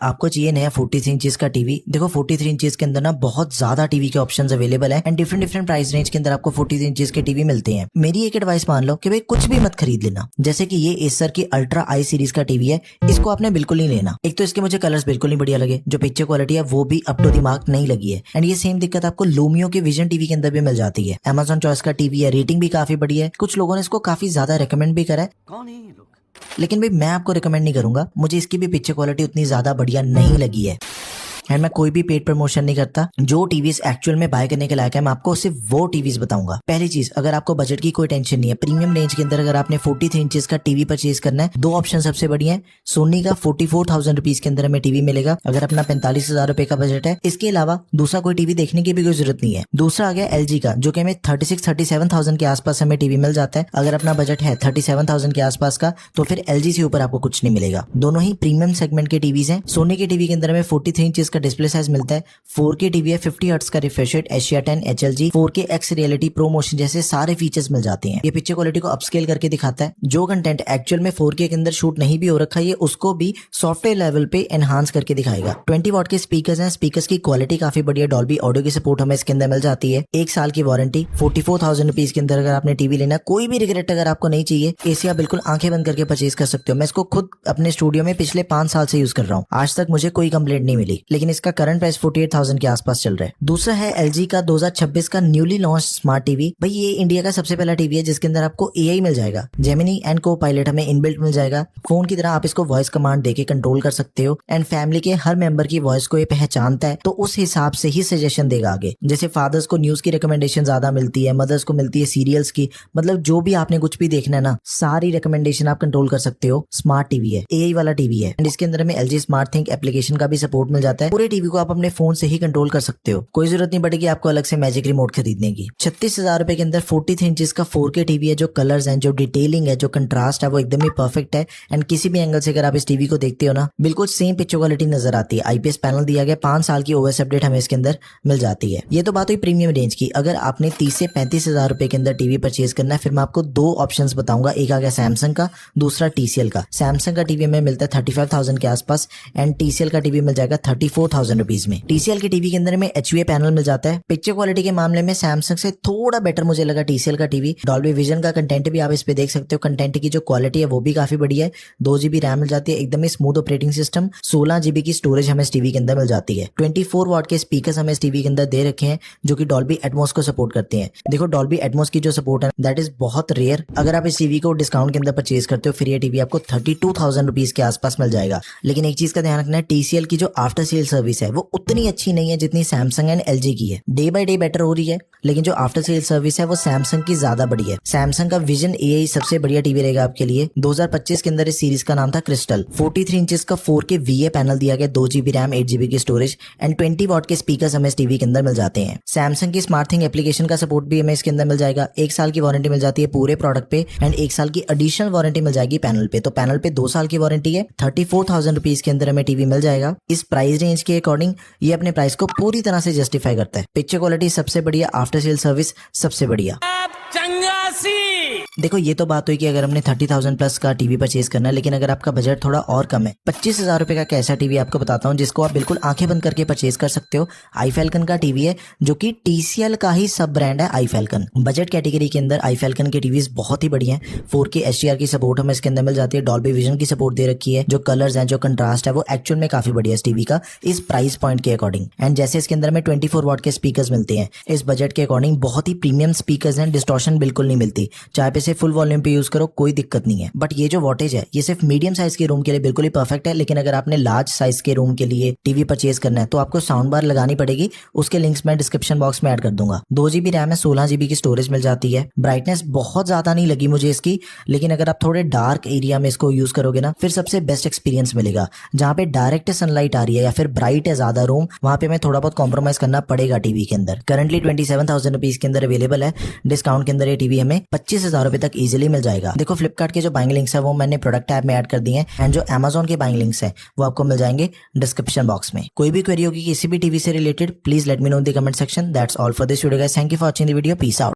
आपको चाहिए नया 43 इंचेस का टीवी। देखो 43 इंचेस के अंदर ना बहुत ज्यादा टीवी के ऑप्शंस अवेलेबल है एंड डिफरेंट प्राइस रेंज के अंदर आपको 43 इंचेस के टीवी मिलते हैं। मेरी एक एडवाइस मान लो कि भाई कुछ भी मत खरीद लेना। जैसे कि ये एसर की अल्ट्रा आई सीरीज का टीवी है, इसको आपने बिल्कुल नहीं लेना। एक तो इसके मुझे कलर्स बिल्कुल नहीं बढ़िया लगे, जो पिक्चर क्वालिटी है वो भी अप टू द मार्क नहीं लगी है एंड ये सेम दिक्कत आपको लूमियो के विजन टीवी के अंदर भी मिल जाती है। Amazon चॉइस का टीवी है, रेटिंग भी काफी बढ़िया है, कुछ लोगों ने इसको काफी ज्यादा रिकमेंड भी करा है। कौन है ये लोग? लेकिन भाई मैं आपको रिकमेंड नहीं करूंगा, मुझे इसकी भी पिक्चर क्वालिटी उतनी ज्यादा बढ़िया नहीं लगी है एंड मैं कोई भी पेड प्रमोशन नहीं करता। जो टीवीज एक्चुअल में बाय करने के लायक है मैं आपको सिर्फ वो टीवीज बताऊंगा। पहली चीज, अगर आपको बजट की कोई टेंशन नहीं है, प्रीमियम रेंज के अंदर अगर आपने 43 इंचेस का टीवी परचेज करना है, दो ऑप्शन सबसे बढ़िया है। सोनी का 44,000 रुपीज के अंदर हमें टीवी मिलेगा अगर अपना 45,000 रुपए का बजट है। इसके अलावा दूसरा कोई टीवी देखने की भी कोई जरूरत नहीं है। दूसरा आ गया LG का, जो कि हमें 36-37,000 के आसपास हमें टीवी मिल जाता है। अगर अपना बजट है 37,000 के आसपास का तो फिर LG से ऊपर आपको कुछ नहीं मिलेगा। दोनों ही प्रीमियम सेगमेंट के टीवीज हैं। सोनी के टीवी के अंदर हमें 43 इंचेस का डिस्प्ले साइज मिलता है, 4K टीवी है, 50 हर्ट्ज का refresh rate, Asia 10 HLG 4K X reality pro motion जैसे सारे फीचर्स मिल जाते हैं। ये पिक्चर क्वालिटी को अपस्केल करके दिखाता है। जो कंटेंट एक्चुअल में 4K के अंदर शूट नहीं भी हो रखा है उसको भी सॉफ्टवेयर लेवल पे एनहांस करके दिखाएगा। 20 वॉट के स्पीकर्स हैं, स्पीकर्स की क्वालिटी काफी बढ़िया, डॉल्बी ऑडियो की सपोर्ट हमें इसके अंदर मिल जाती है। 1 साल की वारंटी, 44,000 रुपीज के अंदर अगर आपने टीवी लेना, कोई भी रिग्रेट अगर आपको नहीं चाहिए, एसी आप बिल्कुल आंखें बंद करके परचेज कर सकते हो। मैं इसको खुद अपने स्टूडियो में पिछले 5 साल से यूज कर रहा हूँ, आज तक मुझे कोई कंप्लेंट नहीं मिली, लेकिन इसका करंट प्राइस 48,000 के आसपास चल रहा है। दूसरा है LG का 2026 का न्यूली लॉन्च स्मार्ट टीवी। भाई ये इंडिया का सबसे पहला टीवी है जिसके अंदर आपको AI मिल जाएगा, जेमिनी एंड को पायलट हमें इनबिल्ट मिल जाएगा। फोन की तरह आप इसको वॉइस कमांड देके कंट्रोल कर सकते हो एंड फैमिली के हर मेंबर की वॉइस को ये पहचानता है तो उस हिसाब से ही सजेशन देगा आगे। जैसे फादर्स को न्यूज की रिकमेंडेशन ज्यादा मिलती है, मदर्स को मिलती है सीरियल्स की, मतलब जो भी आपने कुछ भी देखना है ना, सारी रिकमेंडेशन आप कंट्रोल कर सकते हो। स्मार्ट टीवी है, AI वाला टीवी है एंड इसके अंदर हमें LG स्मार्ट थिंक एप्लीकेशन का भी सपोर्ट मिल जाता है। पूरे टीवी को आप अपने फोन से ही कंट्रोल कर सकते हो, कोई जरूरत नहीं पड़ेगी आपको अलग से मैजिक रिमोट खरीदने की। 36,000 रुपए के अंदर 43 इंचेस का 4K टीवी है। जो कलर्स हैं, जो डिटेलिंग है, जो कंट्रास्ट है वो एकदम ही परफेक्ट है एंड किसी भी एंगल से अगर आप इस टीवी को देखते हो ना, बिल्कुल सेम पिक्चर क्वालिटी नजर आती है। IPS पैनल दिया गया, 5 साल की OS अपडेट हमें इसके अंदर मिल जाती है। ये तो बात हुई प्रीमियम रेंज की। अगर आपने 30 से 35,000 रुपए के अंदर टीवी परचेज करना है, फिर मैं आपको दो ऑप्शंस बताऊंगा। एक आ गया सैमसंग का, दूसरा TCL का। सैमसंग का टीवी हमें मिलता है 35,000 के आसपास एंड TCL का टीवी मिल जाएगा 34,000 रुपीज में। TCL के टीवी के अंदर हमें HUA पैनल मिल जाता है। पिक्चर क्वालिटी के मामले में सैमसंग से थोड़ा बेटर मुझे लगा TCL का टीवी। डॉल्बी विजन का कंटेंट भी आप इस पे देख सकते हो, कंटेंट की जो क्वालिटी है वो भी काफी बढ़िया है। 2GB रैम मिल जाती है, एकदम ही स्मूथ ऑपरेटिंग सिस्टम। 16GB की स्टोरेज हमें इस टीवी के अंदर मिल जाती है। 24 वॉट के स्पीकर्स हमें इस टीवी के अंदर दे रखे हैं जो कि डॉल्बी एटमॉस को सपोर्ट करते हैं। देखो डॉल्बी एटमॉस की जो सपोर्ट है दैट इज बहुत रेयर। अगर आप इस टीवी को डिस्काउंट के अंदर परचेज करते हो फिर ये टीवी आपको 32,000 रुपीज के आसपास मिल जाएगा। लेकिन एक चीज का ध्यान रखना है, TCL की जो आफ्टर सेल सर्विस है वो उतनी अच्छी नहीं है जितनी सैमसंग एंड LG की है। डे बाय डे बेटर हो रही है, लेकिन जो आफ्टर सेल सर्विस है वो सैमसंग की ज्यादा बढ़िया है। सैमसंग का विजन AI सबसे बढ़िया टीवी रहेगा आपके लिए। 2025 के अंदर इस सीरीज का नाम था क्रिस्टल। 43 इंचेस का 4K VA पैनल दिया गया, 2GB रैम, 8GB की स्टोरेज एंड 20 वॉट के स्पीकर्स हमें इस टीवी के अंदर मिल जाते हैं। सैमसंग की स्मार्ट थिंग एप्लीकेशन का सपोर्ट भी हमें इसके अंदर मिल जाएगा। 1 साल की वारंटी मिल जाती है पूरे प्रोडक्ट पे एंड 1 साल की एडिशनल वारंटी मिल जाएगी पैनल पे। तो पैनल पे 2 साल की वारंटी है। 34,000 रुपीज के अंदर हमें टीवी मिल जाएगा। इस प्राइस रेंज के अकॉर्डिंग ये अपने प्राइस को पूरी तरह से जस्टिफाई करता है। पिक्चर क्वालिटी सबसे बढ़िया, आफ्टर सेल सर्विस सबसे बढ़िया। देखो ये तो बात हुई कि अगर हमने 30,000 प्लस का टीवी परचेज करना है, लेकिन अगर आपका बजट थोड़ा और कम है, 25,000 रुपए का कैसा टीवी आपको बताता हूँ जिसको आप बिल्कुल आंखें बंद करके परचेज कर सकते हो। आई फैल्कन का टीवी है जो कि TCL का ही सब ब्रांड है आई फैल्कन। बजट कैटेगरी के अंदर आई फैल्कन के टीवीज बहुत ही बढ़िया है। 4K HDR की सपोर्ट हमें इसके अंदर मिल जाती है, डॉल्बी विजन की सपोर्ट दे रखी है। जो कलर्स हैं, जो कंट्रास्ट है वो एक्चुअल में काफी बढ़िया है इस टीवी का, इस प्राइस पॉइंट के अकॉर्डिंग। एंड जैसे इसके अंदर में 24 वॉट के स्पीकर्स मिलते हैं, इस बजट के अकॉर्डिंग बहुत ही प्रीमियम स्पीकर्स हैं, डिस्टॉर्शन बिल्कुल नहीं मिलती। चाहे पे से फुल वॉल्यूम पे यूज करो कोई दिक्कत नहीं है। बट ये जो वॉटेज है ये सिर्फ मीडियम साइज के रूम के लिए बिल्कुल ही परफेक्ट है, लेकिन अगर आपने लार्ज साइज के रूम के लिए टीवी परचेज करना है तो आपको साउंड बार लगानी पड़ेगी। उसके लिंक्स मैं डिस्क्रिप्शन बॉक्स में ऐड कर दूंगा। 2GB रैम है, 16GB की स्टोरेज मिल जाती है। ब्राइटनेस बहुत ज्यादा नहीं लगी मुझे इसकी, लेकिन अगर आप थोड़े डार्क एरिया में इसको यूज करोगे ना फिर सबसे बेस्ट एक्सपीरियंस मिलेगा। जहाँ पे डायरेक्ट सनलाइट आ रही है या फिर ब्राइट है ज्यादा रूम, वहां पे मैं थोड़ा बहुत कॉम्प्रोमाइज करना पड़ेगा टीवी के अंदर। करंटली 27,000 रुपीज के अंदर अवेलेबल है। डिस्काउंट के अंदर ये टीवी हमें 25,000 रुपए तक इजिली मिल जाएगा। देखो फ्लिपकार्ट के जो बाइंग लिंक्स है वो मैंने प्रोडक्ट ऐप में ऐड कर दिए हैं एंड जो Amazon के बाइंग लिंक्स है वो आपको मिल जाएंगे डिस्क्रिप्शन बॉक्स में। कोई भी क्वेरी होगी किसी भी टीवी से related, please let me know in the comment section. That's all for this video guys, thank you for watching the video, peace out.